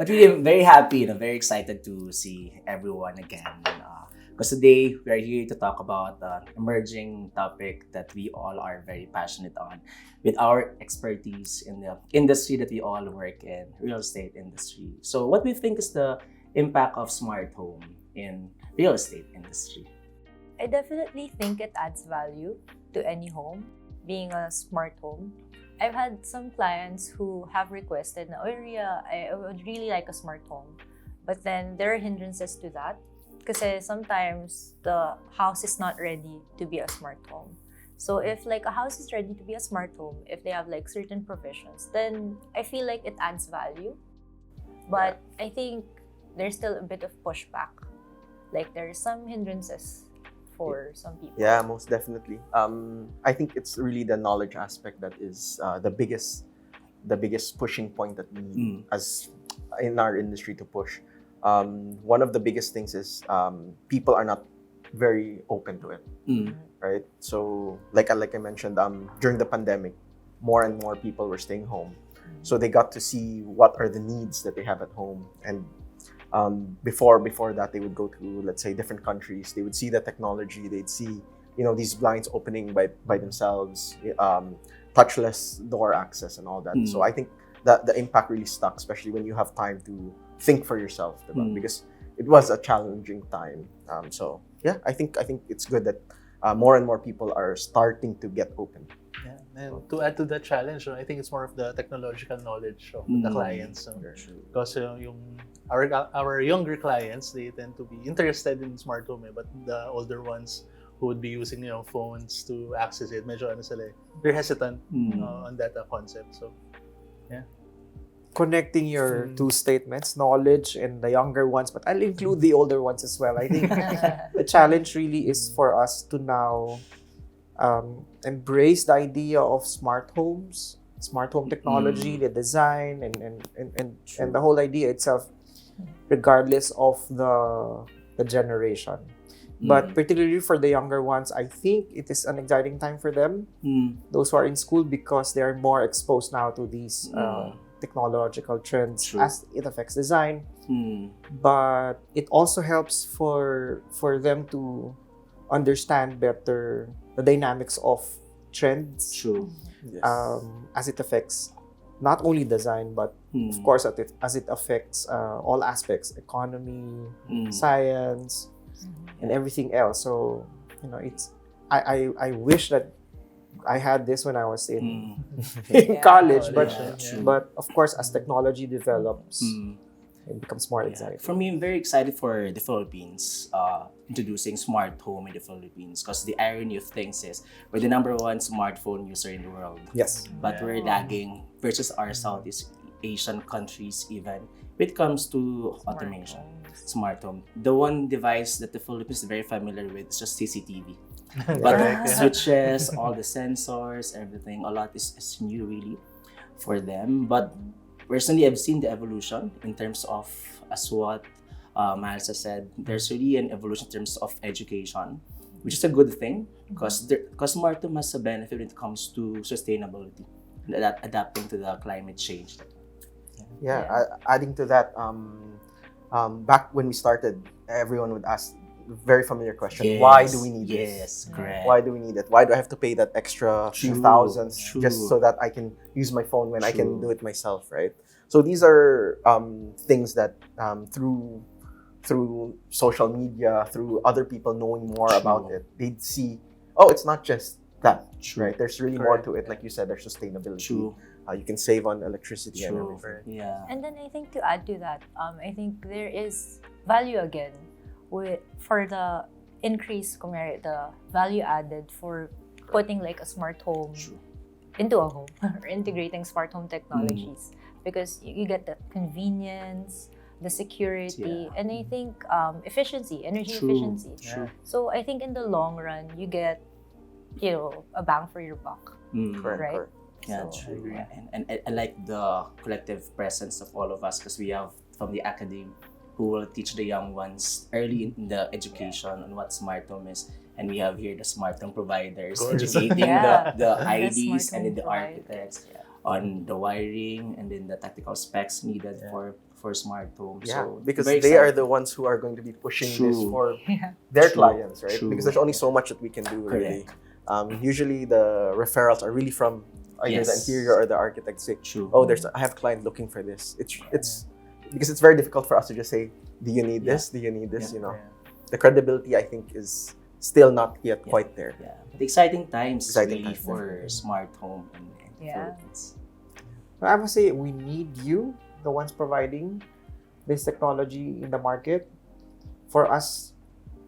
But really, I'm very happy and I'm very excited to see everyone again. Because today we are here to talk about an emerging topic that we all are very passionate on, with our expertise in the industry that we all work in, real estate industry. So, what do you think is the impact of smart home in real estate industry? I definitely think it adds value to any home, being a smart home. I've had some clients who have requested na, "Oh, Rhia, I would really like a smart home." But then there are hindrances to that. Kasi sometimes the house is not ready to be a smart home. So if like a house is ready to be a smart home, if they have like certain provisions, then I feel like it adds value. But I think there's still a bit of pushback. Like there are some hindrances for some people. Yeah, most definitely. I think it's really the knowledge aspect that is the biggest pushing point that we need as in our industry to push. One of the biggest things is people are not very open to it, right? So like I mentioned, during the pandemic, more and more people were staying home, so they got to see what are the needs that they have at home. And before that, they would go to, let's say, different countries. They would see the technology. They'd see, these blinds opening by themselves, touchless door access and all that. So I think that the impact really stuck, especially when you have time to think for yourself, because it was a challenging time. So yeah, I think it's good that more and more people are starting to get open. Yeah, and to add to that challenge, I think it's more of the technological knowledge of the clients. Because our younger clients, they tend to be interested in smart home, but the older ones who would be using phones to access it, medyo they're hesitant on that concept. So yeah. Connecting your two statements, knowledge and the younger ones, but I'll include the older ones as well. I think the challenge really is for us to now embrace the idea of smart homes, smart home technology, the design, and the whole idea itself, regardless of the generation. But particularly for the younger ones, I think it is an exciting time for them, those who are in school, because they are more exposed now to these technological trends as it affects design. But it also helps for them to understand better the dynamics of trends, as it affects not only design, but of course as it affects all aspects, economy, science, and everything else. So it's I wish that I had this when I was in college, but of course as technology develops, it becomes more exciting. For me, I'm very excited for the Philippines introducing smart home in the Philippines, because the irony of things is we're the number one smartphone user in the world. Yes. But we're lagging versus our Southeast Asian countries even when it comes to automation. Smart home. The one device that the Philippines is very familiar with is just CCTV. But the switches, all the sensors, everything, a lot is new really for them. But personally, I've seen the evolution in terms of, as what Myles has said, there's really an evolution in terms of education, which is a good thing, because smart home has a benefit when it comes to sustainability and adapting to the climate change. Adding to that, back when we started, everyone would ask the very familiar question: why do we need this? Yes, correct. Why do we need it? Why do I have to pay that extra few thousands just so that I can use my phone when I can do it myself, right? So these are things that through social media, through other people knowing more about it, they'd see, oh, it's not just that, right? There's really more to it. Like you said, there's sustainability. You can save on electricity and everything. Yeah. And then I think to add to that, I think there is value again for the increase, the value added for putting like a smart home into a home or integrating smart home technologies, because you get the convenience, the security, and I think efficiency, energy efficiency. So I think in the long run, you get a bang for your buck, right? Yeah, true. And I like the collective presence of all of us, because we have from the academy who will teach the young ones early in the education on what smart home is. And we have here the smart home providers educating the IDs and then the architects on the wiring and then the technical specs needed for smart home. Yeah, So because very they are exciting. the ones who are going to be pushing this True. for Yeah. their True. clients, right? True. Because there's only so much that we can do, really. Usually the referrals are really from either the Yes. interior or the architect. Say, True. oh, I have a client looking for this. It's because it's very difficult for us to just say, do you need this? Do you need this? Yeah. You know, the credibility, I think, is still not yet quite there. Yeah. But exciting times Exciting really times. for smart home in Yeah. Philippines. I must say, we need you, the ones providing this technology in the market, for us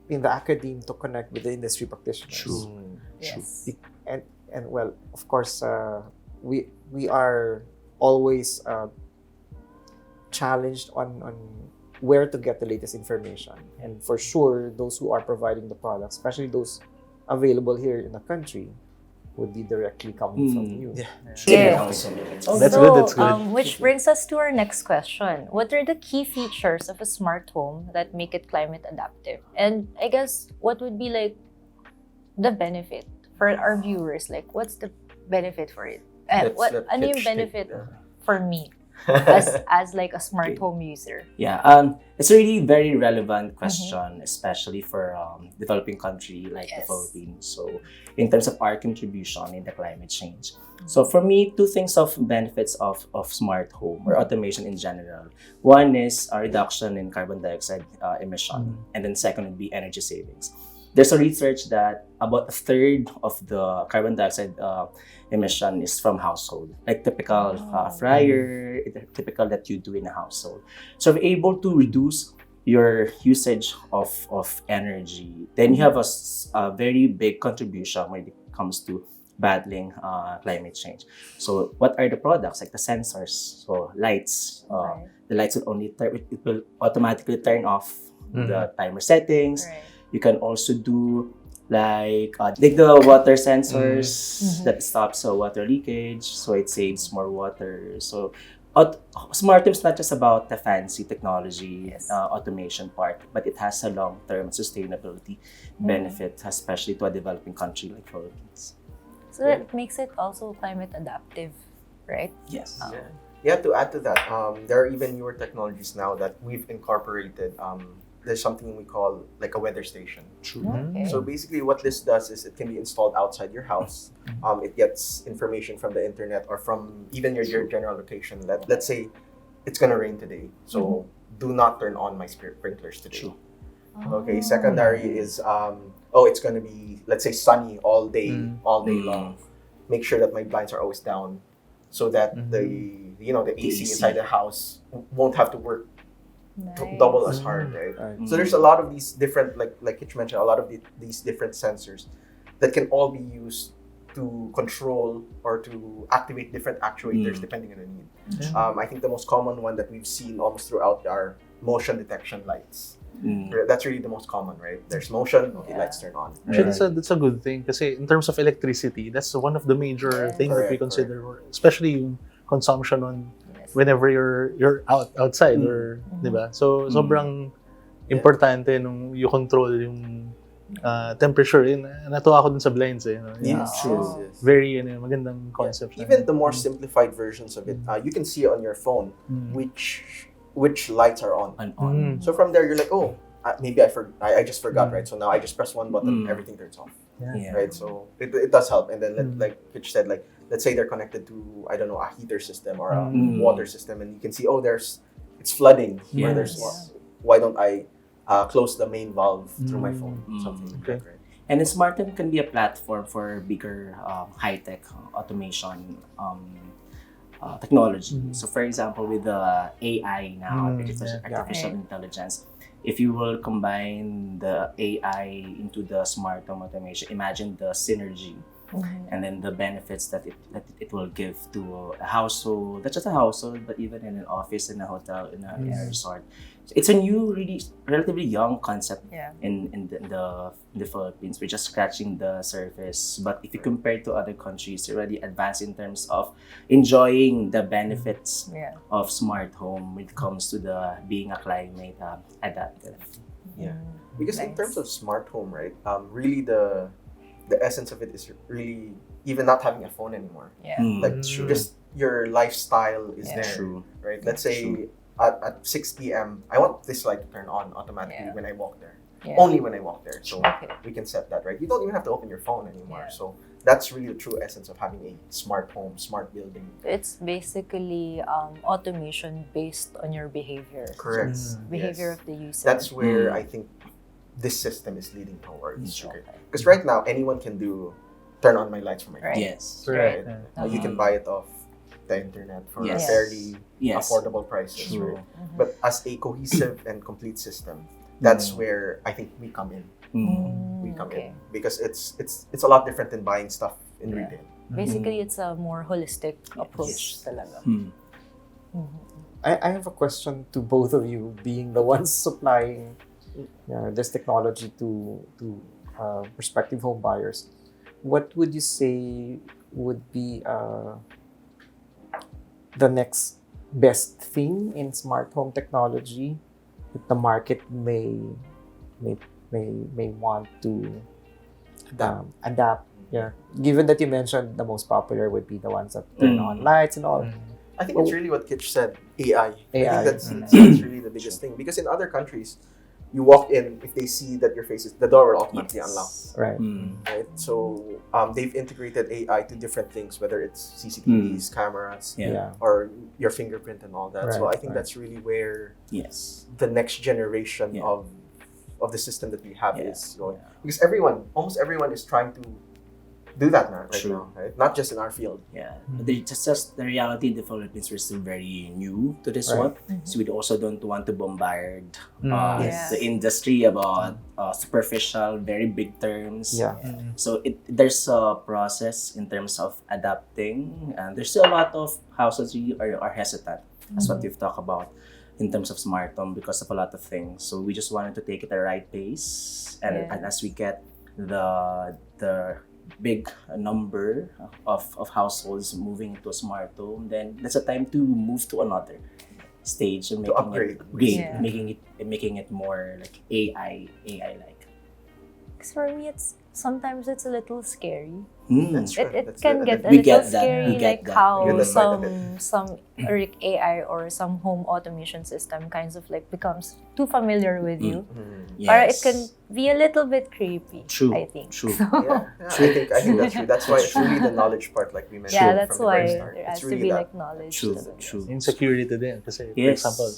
in the academe to connect with the industry practitioners. True. Yes. And well, of course, we are always challenged on where to get the latest information. And for sure, those who are providing the products, especially those available here in the country, would be directly coming from you. Yeah. Yeah. Also. That's so, good, that's good. Which brings us to our next question. What are the key features of a smart home that make it climate adaptive? And I guess what would be like the benefit for our viewers? Like, what's the benefit for it? Ano yung benefit for me as like a smart home user? Yeah, it's a really very relevant question, especially for developing country like the Yes. Philippines. So, in terms of our contribution in the climate change. So, for me, two things of benefits of smart home or automation in general. One is a reduction in carbon dioxide emission, and then second would be energy savings. There's a research that about a third of the carbon dioxide emission is from household, like typical fryer, typical that you do in a household. So if you're able to reduce your usage of energy, then you have a very big contribution when it comes to battling climate change. So what are the products? Like the sensors, so lights. Right. The lights will only it will automatically turn off the timer settings. Right. You can also do like the water sensors that stops water leakage, so it saves more water. So smart home is not just about the fancy technology automation part, but it has a long-term sustainability benefit, especially to a developing country like Philippines. So that makes it also climate adaptive, right? Yes. Yeah, to add to that, there are even newer technologies now that we've incorporated. There's something we call like a weather station. Okay. So basically what this does is it can be installed outside your house. It gets information from the internet or from even your general location. Let's say it's gonna rain today, so do not turn on my sprinklers today. Okay, secondary is it's gonna be, let's say, sunny all day long. Make sure that my blinds are always down so that the AC inside the house won't have to work double as hard, right? So there's a lot of these different, like Kitch mentioned, a lot of these different sensors that can all be used to control or to activate different actuators depending on the need. I think the most common one that we've seen almost throughout are motion detection lights. That's really the most common, right? There's motion, lights turn on. Actually, that's a good thing kasi in terms of electricity, that's one of the major things that we Correct. consider, especially yung consumption on whenever you're outside or, di ba? So sobrang importante nung you control yung temperature. Natuwa ako dun sa blinds eh. No? Yes, It's yes. very magandang concept. Even the more simplified versions of it, you can see on your phone which lights are on. So from there, you're like, oh, maybe I just forgot, right? So now I just press one button, everything turns off, right? So it does help. And then like Kitch said, like let's say they're connected to, I don't know, a heater system or a water system, and you can see, it's flooding, or why don't I close the main valve through my phone, something like that, right? And then smart home can be a platform for bigger high-tech automation technology. So for example, with the AI now, artificial intelligence, if you will combine the AI into the smart home automation, imagine the synergy and then the benefits that it will give to a household, not just a household, but even in an office, in a hotel, in a resort. So it's a new, really relatively young concept in the Philippines. We're just scratching the surface. But if you compare to other countries, you're already advanced in terms of enjoying the benefits of smart home when it comes to the being a climate adaptive. Yeah, because in terms of smart home, right? Really the essence of it is really even not having a phone anymore. Like just your lifestyle is there, right? Let's say at 6 p.m. I want this light to turn on automatically Yeah. when I walk there. Yeah. Only when I walk there. So Okay. we can set that, right? You don't even have to open your phone anymore. Yeah. So that's really the true essence of having a smart home, smart building. It's basically automation based on your behavior. Correct. Behavior Yes. of the user. That's where Mm. I think this system is leading towards. Okay. Because right now, anyone can turn on my lights from my phone. Right. Yes. Correct. Right. Yeah. You can buy it off the internet for Yes. fairly Yes. affordable prices. True. Right? Mhm. But as a cohesive and complete system, that's Mm. where I think we come in. Mm. We come Okay. in because it's a lot different than buying stuff in Yeah. retail. Basically, it's a more holistic approach Yes. talaga. Mm. Mhm. I have a question to both of you, being the ones supplying this technology to prospective home buyers. What would you say would be the next best thing in smart home technology that the market may want to adapt? Yeah, given that you mentioned the most popular would be the ones that turn on lights and all. I think it's really what Kitch said, AI. I think AI. that's really the biggest thing. Because in other countries, you walk in, if they see that your face is, the door will automatically unlock. Right. Mm. Right? So they've integrated AI to different things, whether it's CCTVs, cameras, Yeah. or your fingerprint and all that. So Right, I think right. that's really where Yes. the next generation Yeah. of the system that we have Yeah. is going. Because almost everyone is trying to do that now, True. now, right? Not just in our field. Yeah. But just the reality in the Philippines, we're still very new to this Right. one. So we also don't want to bombard Yes. the industry about superficial, very big terms. Yeah. So there's a process in terms of adapting, and there's still a lot of houses who are hesitant. That's what we've talked about in terms of smart home because of a lot of things. So we just wanted to take it at the right pace, and as we get the big number of households moving into a smart home, then that's a time to move to another stage and making upgrade. Yeah. making it more like AI like. Because for me, sometimes it's a little scary. That's true. It That's can the- get a We little get that. scary, We get like that. how We get that part of some like AI or some home automation system kinds of like becomes too familiar with you. Mhm. Or it can be a little bit creepy. True. I think. True. So, Yeah, I think that's true. That's why it's really the knowledge part, like we mentioned. yeah, that's from the very why start. there It's has to really be that. like knowledge. True. to this. True. Insecurity din. Kasi, for Yes. example,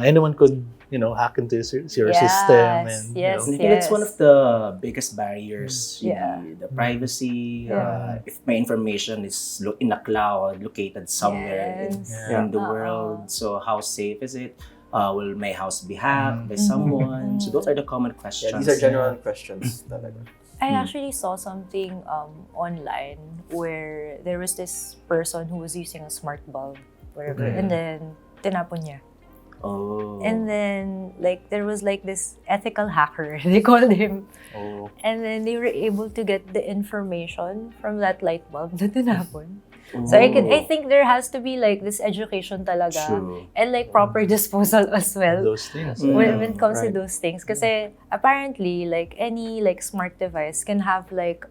anyone could, hack into your system and, Yes, I think that's one of the biggest barriers. Yeah. The privacy. Yeah. If my information is in a cloud, located somewhere Yes. in the Uh-uh. world, so how safe is it? Will my house be hacked by someone? So those are the common questions. Yeah, these are genuine questions. Talaga. I actually saw something online where there was this person who was using a smart bulb, whatever, Okay. and then tinapon niya. Oh. And then like there was like this ethical hacker, they called him, Oh. and then they were able to get the information from that light bulb na tinapon. So I think there has to be like this education talaga True. and like proper disposal as well. Those things. When it comes to Right. those things, kasi apparently like any like smart device can have like,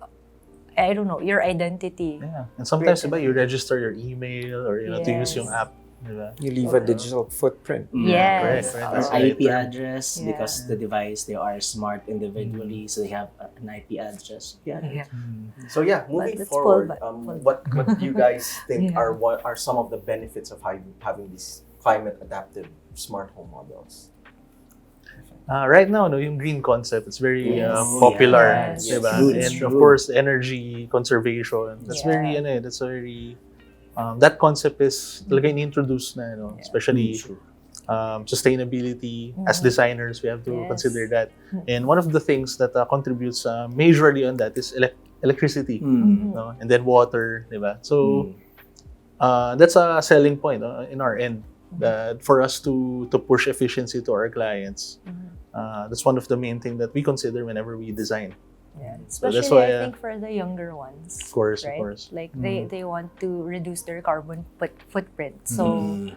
I don't know, your identity. Yeah. And sometimes, diba, you register your email or, to use yung Yes. app. Diba? You leave a digital footprint. Yes. Correct. Our That's right. IP address, Yeah. because the device, they are smart individually, so they have an IP address. Yeah. Yeah. So yeah, moving let's forward, pull back. what do you guys think Yeah. are some of the benefits of having these climate adaptive smart home models? Right now, yung green concept, it's very Yes. popular. Yes. Diba? True, it's And true. of course, energy conservation. That's Yeah. very, that concept is talaga in-introduce na, especially True. sustainability. As designers, we have to Yes. consider that. And one of the things that contributes majorly on that is electricity, Mm. no? And then water, diba? So that's a selling point in our end, that for us to push efficiency to our clients. That's one of the main things that we consider whenever we design. Yeah. So Especially that's why, I think for the younger ones. Of course, right? of course. Like they want to reduce their carbon footprint. So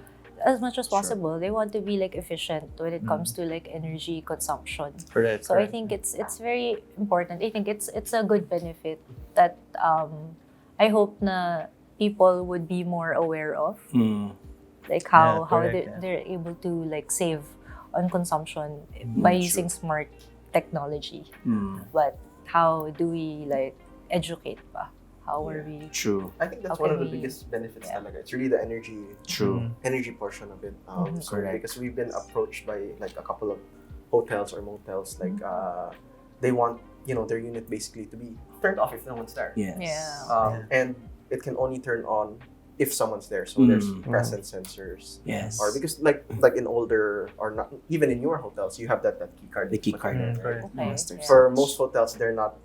as much as possible, they want to be like efficient when it comes to like energy consumption. Correct. So I think it's very important. I think it's a good benefit that I hope na people would be more aware of. like how correct, they're able to like save on consumption by true. using smart technology. Mm, But how do we like educate pa? How are we? true. I think that's How one of can the we- biggest benefits yeah. talaga. It's really the True. energy portion of it. So Correct. because we've been approached by like a couple of hotels or motels, like they want their unit basically to be turned off if no one's there. Yes. Yeah. And it can only turn on if someone's there. So there's Mm. presence sensors. Yes. Or because like in older or not even in newer hotels, you have that key card. The key But card. Mm, right? Okay. Masters. Yeah. For most hotels, they're not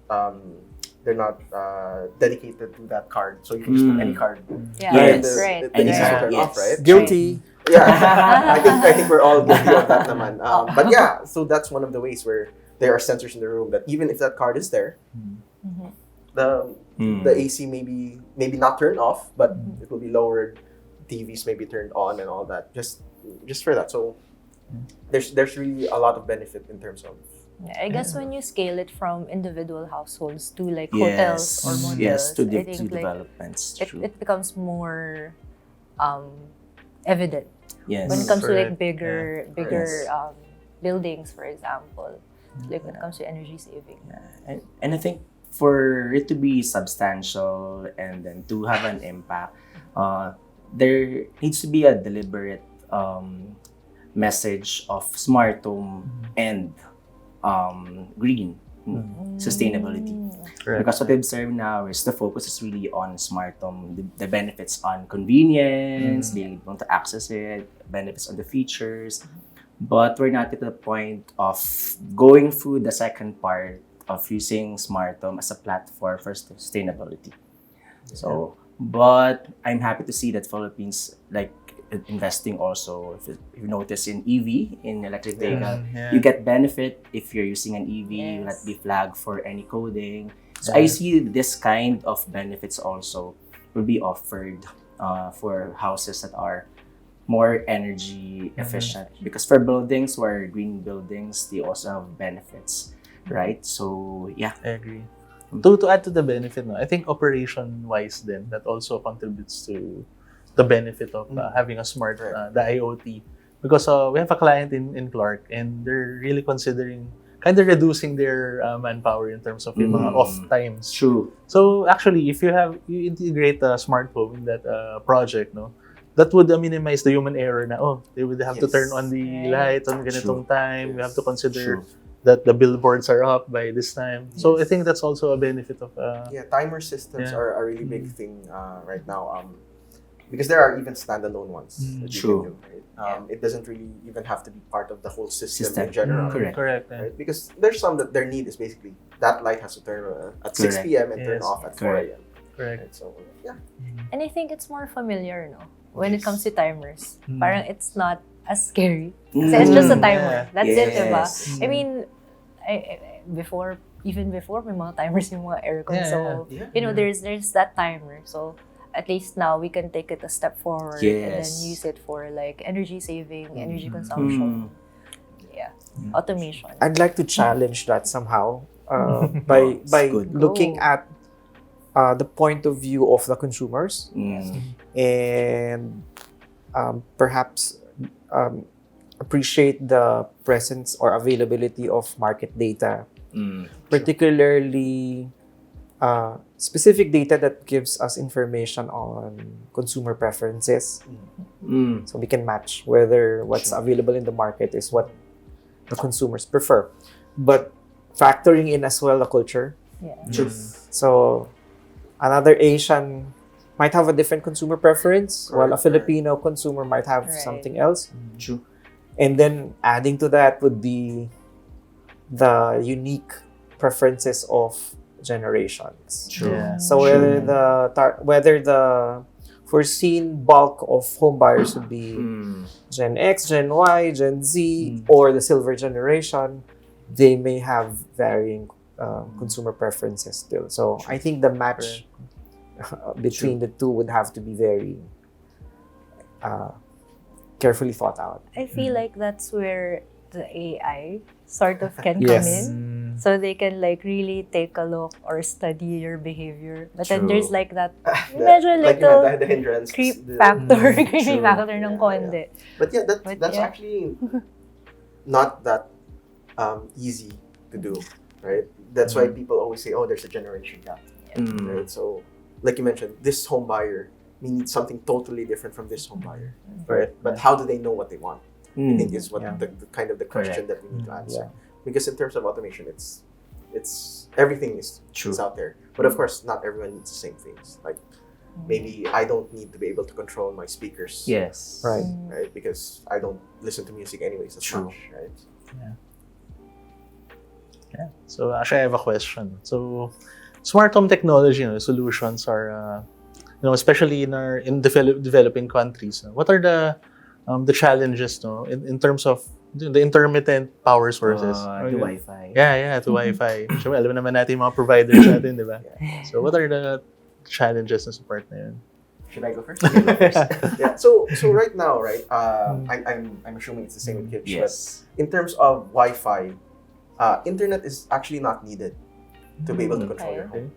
dedicated to that card. So you can just put any card. Yeah, Yes. that's right. The AC Right. will turn Yes. off, right? Guilty. Yeah, I think we're all guilty of that naman. But yeah, so that's one of the ways where there are sensors in the room that even if that card is there, Mhm. the AC maybe not turned off, but it will be lowered. TVs may be turned on and all that. Just for that. So there's really a lot of benefit in terms of Yeah, I guess when you scale it from individual households to like Yes. hotels or motels, Yes, to I two think like developments. True. it becomes more evident Yes. when it comes to like Correct. bigger Yes. buildings, for example, like when it comes to energy saving. And I think for it to be substantial and then to have an impact, there needs to be a deliberate message of smart home and green sustainability. Correct. Because what we observe now is the focus is really on smart home, the benefits on convenience, being able to access it, benefits on the features. But we're not at the point of going through the second part of using smart home as a platform for sustainability. So, but I'm happy to see that Philippines like investing also. If you notice in EV, in electric vehicle, Yeah. you get benefit if you're using an EV. You will not Yes. be flagged for any coding. So I see this kind of benefits also will be offered for houses that are more energy efficient. Because for buildings who are green buildings, they also have benefits, right? So yeah. I agree. To add to the benefit, no, I think operation-wise then, that also contributes to the benefit of having a smart, the IoT. Because we have a client in Clark and they're really considering kind of reducing their manpower in terms of yung mga off times. True. So actually, if you integrate a smart home in that project, no, that would minimize the human error na, they would have to Yes. turn on the light on ganitong time. We have to consider True. that the billboards are up by this time. So I think that's also a benefit of timer systems Yeah. are a really big thing right now. Because there are even standalone ones that you True. can do. Right? It doesn't really even have to be part of the whole system, System. in general. Correct. correct. Yeah. Right? Because there's some that their need is basically that light has to turn at 6 Correct. p.m. and turn Yes. off at 4 Correct. a.m. Correct. Right? So yeah, And I think it's more familiar, no? When it comes to timers. Mm. Parang it's not as scary. Kasi it's just a timer. Yeah. That's it, diba? Yes. I mean, even before, may mga timers yung mga aircon. Yeah, So, yeah. you know, there's that timer. So, at least now we can take it a step forward and then Yes. use it for like energy saving, energy consumption. Yeah. Automation. I'd like to challenge that somehow by good. looking at the point of view of the consumers and perhaps appreciate the presence or availability of market data, particularly specific data that gives us information on consumer preferences. So we can match whether what's available in the market is what the consumers prefer. But factoring in as well the culture. Yeah. True. So another Asian might have a different consumer preference, while a Correct. Filipino consumer might have Right. something else. True. And then adding to that would be the unique preferences of generations. True. Yeah. So whether the foreseen bulk of home buyers would be Gen X, Gen Y, Gen Z, or the silver generation, they may have varying consumer preferences still. So I think the match between the two would have to be very carefully thought out. I feel like that's where the AI sort of can Yes. come in. so they can like really take a look or study your behavior. But then True. there's like that Like medyo you little had the hindrance. creep the- factor, Mm, creepy true. factor ng Yeah, konti. But yeah, But that's yeah. actually not that easy to do, right? That's why people always say, oh, there's a generation gap, Mm. right? So, like you mentioned, this home buyer may need something totally different from this home buyer, right? But how do they know what they want? I think is what Yeah. the kind of the question that we need to answer. Yeah. Because in terms of automation, it's everything is True. out there. But of course, not everyone needs the same things. Like maybe I don't need to be able to control my speakers, Yes. Right. right? Because I don't listen to music anyways as True. much, right? Yeah. So actually, I have a question. So, smart home technology, solutions are, especially in developing countries. What are the challenges, in terms of the intermittent power sources? The Wi-Fi. Yeah, to Wi-Fi. Siyempre, alam naman natin yung mga providers natin, di ba? So, what are the challenges na support na yun? Should I go first? You go first. Yeah. So right now, right? I'm assuming it's the same with Kitch. Yes. But in terms of Wi-Fi, internet is actually not needed to be able to control your home.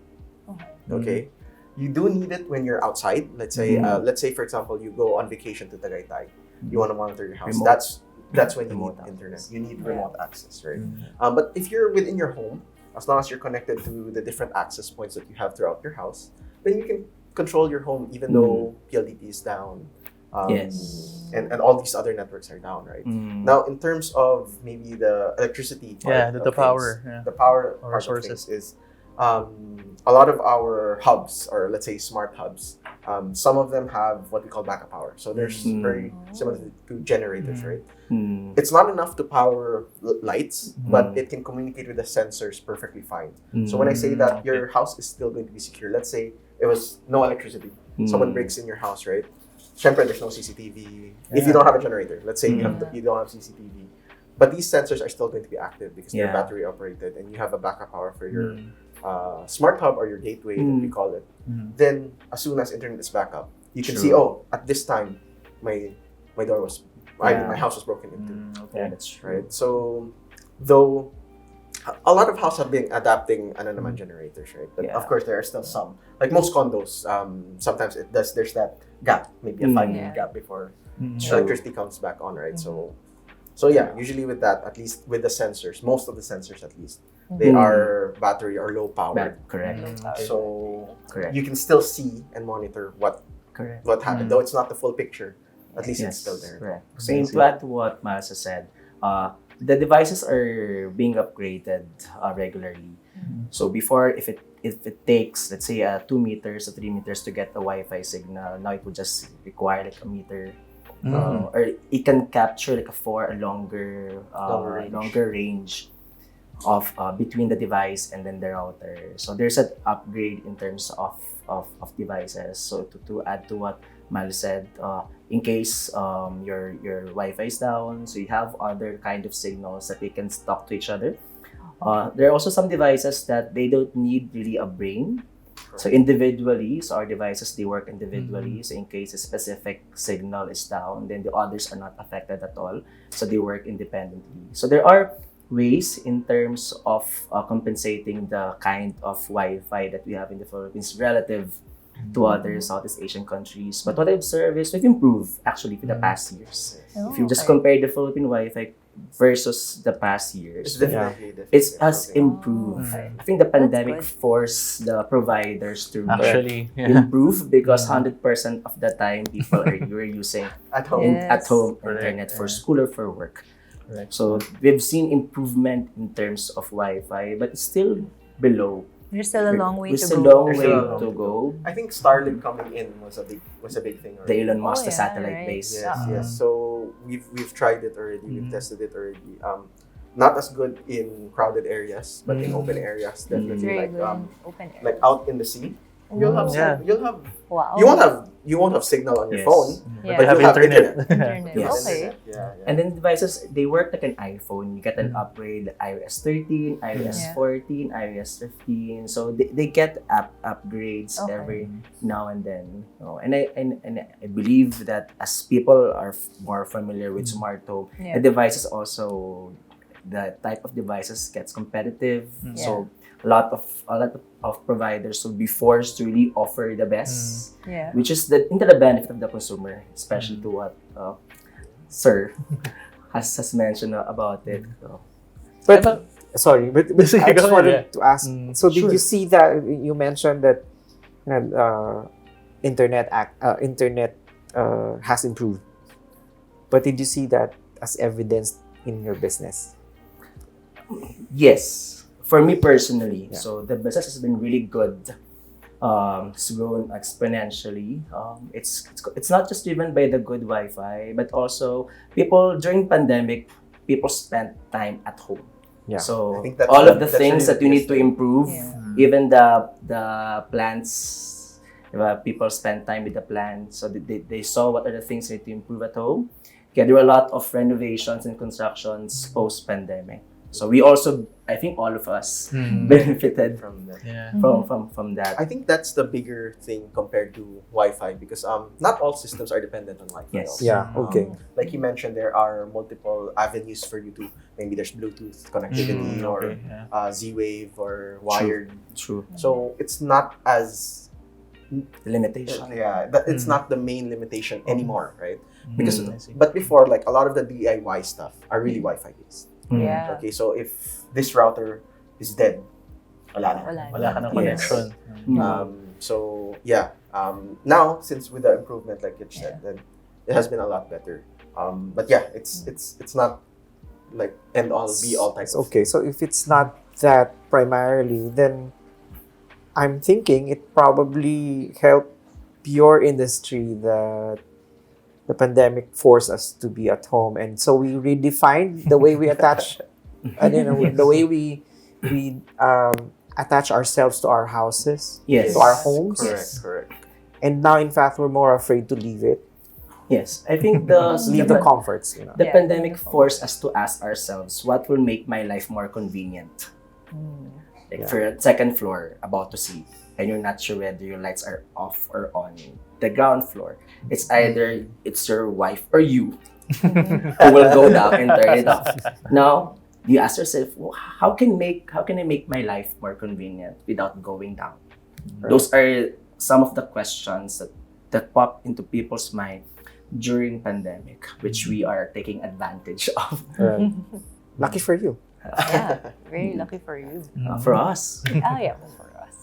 Okay. You do need it when you're outside. Let's say, for example, you go on vacation to Tagaytay. You want to monitor your house. Remote. That's when you Remote need internet. access. You need remote access, right? But if you're within your home, as long as you're connected to the different access points that you have throughout your house, then you can control your home even though PLDT is down. Yes. And all these other networks are down, right? Now, in terms of maybe the electricity part the of power. things, Yeah. the power Power part sources. of things is a lot of our hubs, or let's say smart hubs, some of them have what we call backup power. So there's very similar to generators, right? It's not enough to power lights, but it can communicate with the sensors perfectly fine. So when I say that your house is still going to be secure, let's say it was no electricity, someone breaks in your house, right? Syempre, there's no CCTV. If you don't have a generator, let's say you don't have CCTV, but these sensors are still going to be active because they're battery operated, and you have a backup power for your smart hub or your gateway that we call it. Then as soon as internet is back up, you can see, oh, at this time my door was my house was broken into. Yeah, that's true. Right? So though a lot of houses have been adapting naman generators, right? But of course there are still some. Like most condos, sometimes there's that gap, maybe a 5-minute gap before electricity comes back on, right? So yeah, usually with that, at least with the sensors, most of the sensors at least, they are battery or low powered. Correct. So Correct. you can still see and monitor what happened, though it's not the full picture. At least it's still there. Correct. Same to add to what Myles has said. The devices are being upgraded regularly. So before, if it takes, let's say, 2 meters or 3 meters to get a Wi-Fi signal, now it would just require like a meter. Or it can capture like a longer range of between the device and then the router. So there's an upgrade in terms of devices. So to add to what Myles said, in case your Wi-Fi is down, so you have other kind of signals that they can talk to each other. There are also some devices that they don't need really a brain. So individually, so our devices, they work individually. So in case a specific signal is down, then the others are not affected at all. So they work independently. So there are ways in terms of compensating the kind of Wi-Fi that we have in the Philippines relative to other Southeast Asian countries. But what I observe is we've improved actually for the past years. If you just compare the Philippine Wi-Fi versus the past years, it has improved. I think the pandemic forced the providers to Actually, improve because 100% of the time people were using at home internet for school or for work. So we've seen improvement in terms of Wi-Fi, but it's still below. There's still a long way to There's a go. long way to go. I think Starlink coming in was a big thing already. The Elon Musk, the satellite base. Yes. So we've tried it already. We've tested it already. Not as good in crowded areas, but in open areas, definitely Very like good. Open area. like out in the sea. You'll have Wow. you won't have signal on your phone, Yeah. but you'll have internet. Internet. Yes. Okay. Yeah. And then devices, they work like an iPhone. You get an upgrade, iOS 13, iOS 14, iOS 15. So they get upgrades every now and then. And I believe that as people are more familiar with smart home, the devices also the type of devices gets competitive. Mm. So a lot of providers will be forced to really offer the best, Yeah. which is into the benefit of the consumer, especially to what Sir has mentioned about it. So, But sorry, but Sige, I go just ahead, wanted to ask. So did Sure. you see that you mentioned that internet has improved, but did you see that as evidenced in your business? yes, for me personally, Yeah. so the business has been really good. It's grown exponentially. It's not just driven by the good Wi-Fi, but also people during pandemic, people spent time at home. Yeah. So I think that's all of the that's things really that you need to interesting. improve, Yeah. even the plants, people spend time with the plants. So they saw what are the things they need to improve at home. Okay, there were a lot of renovations and constructions post-pandemic. So we also, I think all of us benefited From that. Yeah. from that. I think that's the bigger thing compared to Wi-Fi because not all systems are dependent on Wi-Fi. Yes. also. Yeah. Okay. Like you mentioned, there are multiple avenues for you to, maybe there's Bluetooth connectivity or Yeah. Z-Wave or wired. True. So it's not as Limitation. it's not the main limitation anymore, right? Because I see. but before, like a lot of the DIY stuff are really Wi-Fi based. Yeah. Okay, so if this router is dead, wala na. Wala ka ng Yes. connection. So yeah, now since with the improvement, like Kitch said, then it has been a lot better. But yeah, it's not like end all be all type of. Okay, so if it's not that primarily, then I'm thinking it probably helped your industry that the pandemic forced us to be at home, and so we redefined the way we attach, the way we attach ourselves to our houses, Yes. to our homes, Correct. and now in fact we're more afraid to leave it, Yes. I think the leave the comforts. You know. the Yeah. pandemic forced us to ask ourselves what will make my life more convenient. Like Yeah. for a second floor, about to sleep, and you're not sure whether your lights are off or on. The ground floor, it's either it's your wife or you who will go down and turn it off. Now you ask yourself, well, how can I make my life more convenient without going down? Those are some of the questions that pop into people's mind during pandemic, which we are taking advantage of. Lucky for you. Yeah. Very lucky for you. For us. Yeah, for us.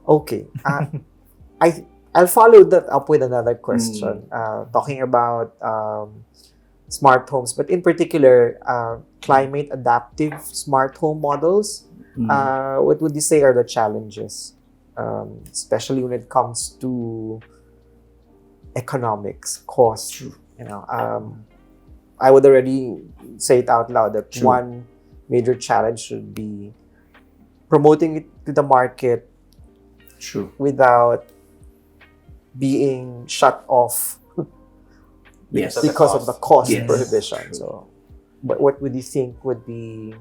Okay. I'll follow that up with another question. Talking about smart homes, but in particular, climate adaptive smart home models. What would you say are the challenges, especially when it comes to economics, cost? True. You know, I would already say it out loud that True. one major challenge should be promoting it to the market True. without being shut off Yes. because of the cost Yes. prohibition. True. So, what would you think would be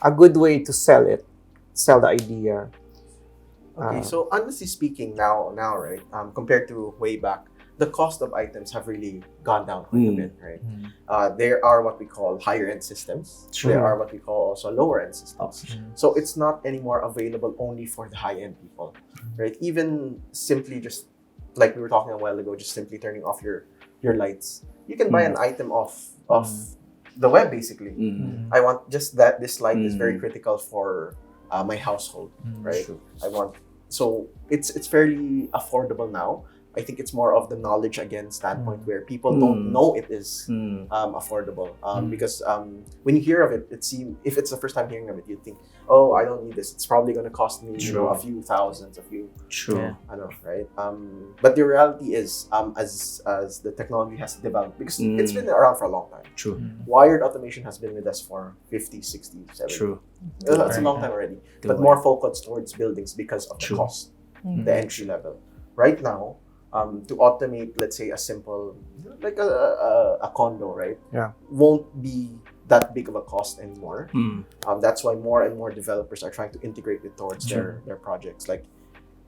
a good way to sell the idea? Okay, so honestly speaking, now right, compared to way back, the cost of items have really gone down quite a bit, right? There are what we call higher end systems. True. There are what we call also lower end systems. So it's not anymore available only for the high end people, right? Even simply just like we were talking a while ago, just simply turning off your lights. You can buy an item off the web basically. I want just that this light is very critical for my household, right? True. So it's fairly affordable now. I think it's more of the knowledge again standpoint where people don't know it is affordable because when you hear of it, if it's the first time hearing of it, you'd think, oh, I don't need this. It's probably going to cost me a few thousands, True. I know, right? But the reality is, as the technology has developed, because it's been around for a long time. True. Wired automation has been with us for 50, 60, 70. True. That's a long time already. But more focused towards buildings because of the True. cost, the entry level. Right now, to automate, let's say, a simple, like a condo, right? Yeah. Won't be that big of a cost anymore. That's why more and more developers are trying to integrate it towards their projects. Like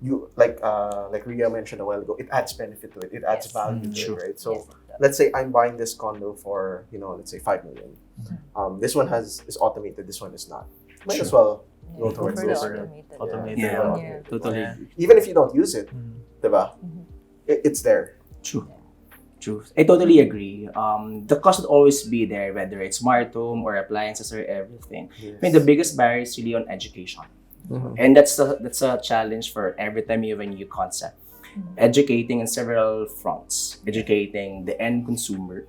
Rhia mentioned a while ago, it adds benefit to it. It adds value to it, right? So let's say I'm buying this condo for, let's say 5 million. This one is automated, this one is not. Might as well go towards For the this. Automated. Yeah, totally. Yeah. Even if you don't use it, diba? It's there. True. I totally agree. The cost would always be there, whether it's smart home or appliances or everything. I mean, the biggest barrier is really on education. And that's a challenge for every time you have a new concept. Educating in several fronts. Educating the end consumer,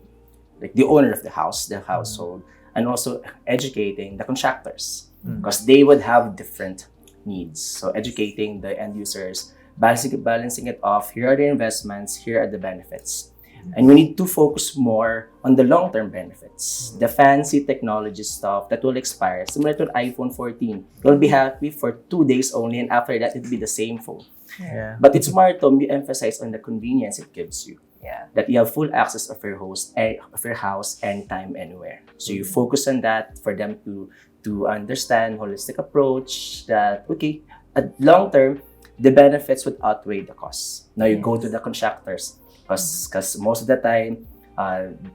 like the owner of the house, the household, and also educating the contractors, because they would have different needs. So educating the end users, balancing it off. Here are the investments, here are the benefits. And we need to focus more on the long-term benefits. The fancy technology stuff that will expire, similar to an iPhone 14. You'll be happy for 2 days only, and after that, it'll be the same phone. Yeah. But it's smart home, you emphasize on the convenience it gives you. Yeah. That you have full access of your house anytime, anywhere. So you focus on that for them to understand holistic approach that, okay, at long term, the benefits would outweigh the costs. Now you go to the contractors, because most of the time,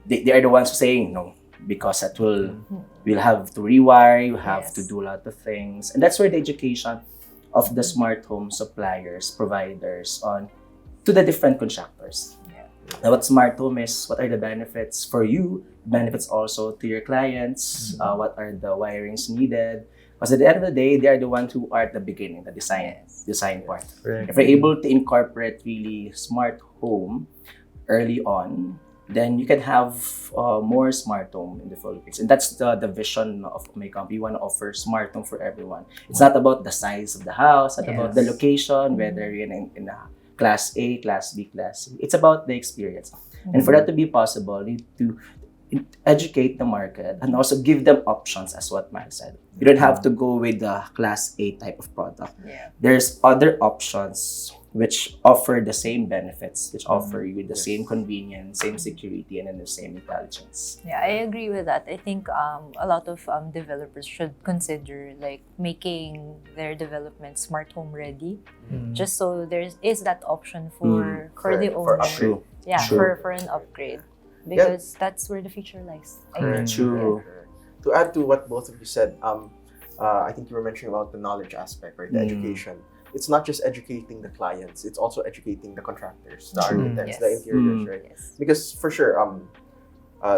they are the ones who saying no, because that we'll have to rewire, you have to do a lot of things. And that's where the education of the smart home suppliers, providers to the different contractors. Now, what smart home is, what are the benefits for you, benefits also to your Mm-hmm. clients, what are the wirings needed. Because at the end of the day, they are the ones who are at the beginning, the design part. Right. If you're able to incorporate really smart home early on, then you can have more smart home in the Philippines. And that's the vision of my company. We want to offer smart home for everyone. It's not about the size of the house, not about the location, whether you're in a Class A, Class B, Class C. It's about the experience. And for that to be possible, you need to educate the market and also give them options, as what Myles said. You don't have to go with the Class A type of product. Yeah. There's other options which offer the same benefits, which offer you the same convenience, same security, and then the same intelligence. Yeah, I agree with that. I think a lot of developers should consider like making their development smart home ready, just so there is that option for the owner. True. Yeah, True. for an upgrade, because that's where the future lies. I think. True. To add to what both of you said, I think you were mentioning about the knowledge aspect, right? The education. It's not just educating the clients; it's also educating the contractors, the architects, the interiors, right? Yes. Because for sure,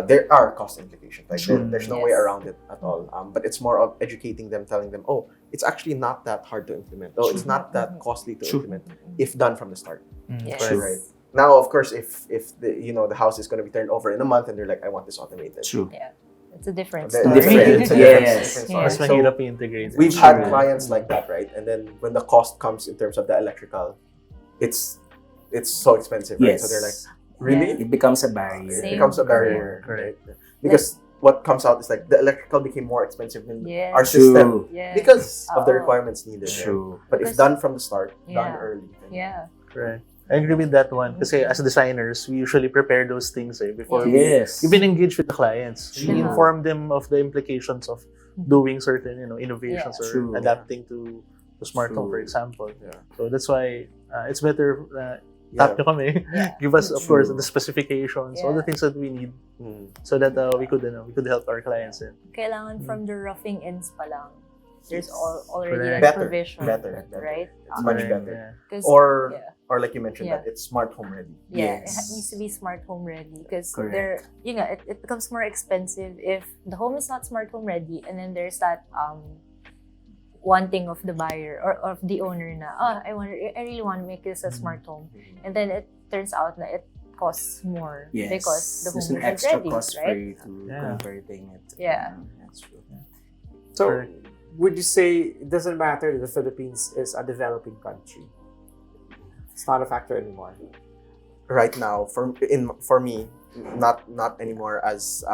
there are cost implications. Like there's no way Yes. around it at all. But it's more of educating them, telling them, oh, it's actually not that hard to implement. Oh, it's not that costly to implement if done from the start. Yes. Right. Now, of course, if the house is going to be turned over in a month, and they're like, I want this automated. True. Yeah, it's a different The- story. It's a Yes. different Yeah. story. Mas So, mahirap i-integrate. we've had clients like that, right? And then when the cost comes in terms of the electrical, it's so expensive, right? Yes. So they're like, really? It becomes a barrier. It Same. becomes a barrier, Correct. right? Because what comes out is like the electrical became more expensive than Yes. our system Yes. because of the Oo. requirements needed. right? True. But if Because- done from the start, done Yeah. early, then Yeah. Correct. I agree with that one. Kasi as designers, we usually prepare those things before Yes. we even engage with the clients. We Yeah. inform them of the implications of doing certain, innovations Yeah. or True. adapting to smart home, for True. example. Yeah. So that's why it's better Yeah. tap nyo kami. Yeah. Give us, of True. course, the specifications, all the Yeah. things that we need, Mm. so that we could help our clients. Kailangan from the roughing ends pa lang. There's already Correct. like Better. provision, Better. right? It's much Mm. better. Yeah. 'Cause- Or yeah. or like you mentioned Yeah. that it's smart home ready. Yeah, Yes. it needs to be smart home ready, because Correct. it becomes more expensive if the home is not smart home ready, and then there's that wanting of the buyer or of the owner na, I really want to make this a smart home, and then it turns out that it costs more Yes. because the There's home an isn't extra ready, cost for right? you to converting it. Yeah. That's true. So, Correct. would you say it doesn't matter that the Philippines is a developing country? It's not a factor anymore. Right now, for me, not anymore, as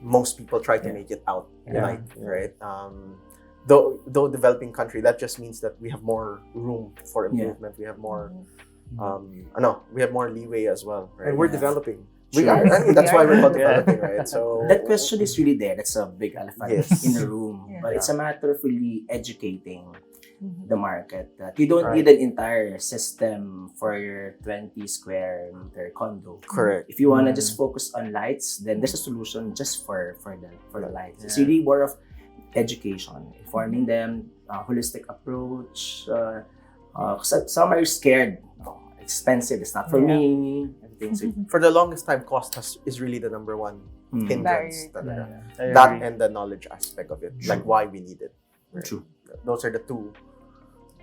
most people try to make it out Yeah. like, right? Though developing country, that just means that we have more room for improvement. We have more we have more leeway as well, right? And we're Yeah. developing. We True. are. I mean, that's why we're called Yeah. developing, right? So That question is really there. That's a big elephant Yes. in the room. Yeah. But it's a matter of really educating Mhm. the market that you don't Right. need an entire system for your 20 square meter condo. correct. If you want to Mm. just focus on lights, then there's a solution just for the lights. It's Yeah. really more of education, informing them, holistic approach. Some are scared. Oh, expensive. It's not for Yeah. me. Everything. So, For the longest time, cost is really the number one mm, hindrance. Barrier. talaga. I That agree. and the knowledge aspect of it, True. like why we need it. Right? True. Those are the two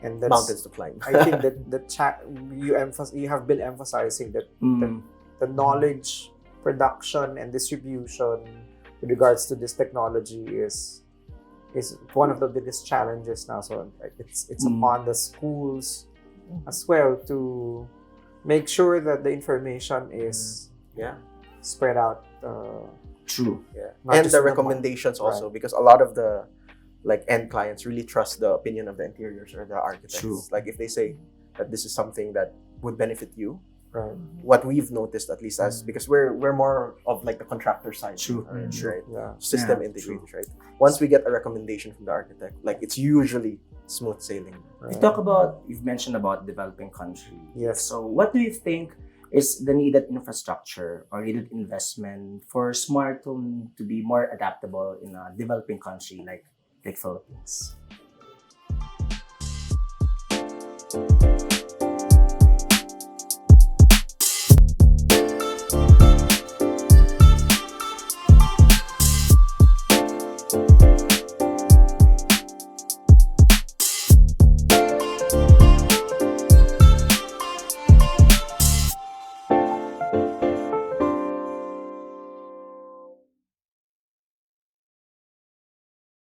And that's, mountains to climb. I think that you have been emphasizing that Mm, the knowledge production and distribution with regards to this technology is one of the biggest challenges now. So like, it's upon the schools as well to make sure that the information is Yeah. spread out. true. Yeah. Not And just the in the recommendations market. also, because a lot of the end clients really trust the opinion of the interiors or the architects. True. Like if they say that this is something that would benefit you, Right. what we've noticed at least as because we're more of like the contractor side, True. already, True. right? Yeah. System Yeah, integrators, right? Once we get a recommendation from the architect, like it's usually smooth sailing. You talk about, you've mentioned about developing country. Yes. So what do you think is the needed infrastructure or needed investment for smart home to be more adaptable in a developing country like Philippines?